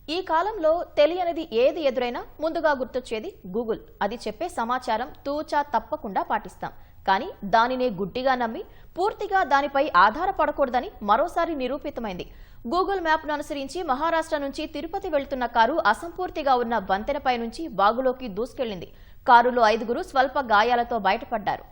ఈ కాలంలో తెలియనిది ఏది ఎదురైనా ముందుగా గుర్తొచ్చేది గూగుల్. అది చెప్పే సమాచారం తూచా తప్పకుండా పాటిస్తాం. కానీ దానినే గుడ్డిగా నమ్మి పూర్తిగా దానిపై ఆధారపడకూడదని మరోసారి నిరూపితమైంది. గూగుల్ మ్యాప్ను అనుసరించి మహారాష్ట్ర నుంచి తిరుపతి వెళ్తున్న కారు అసంపూర్తిగా ఉన్న వంతెనపై నుంచి వాగులోకి దూసుకెళ్లింది. కారులో 5గురు స్వల్ప గాయాలతో బయటపడ్డారు.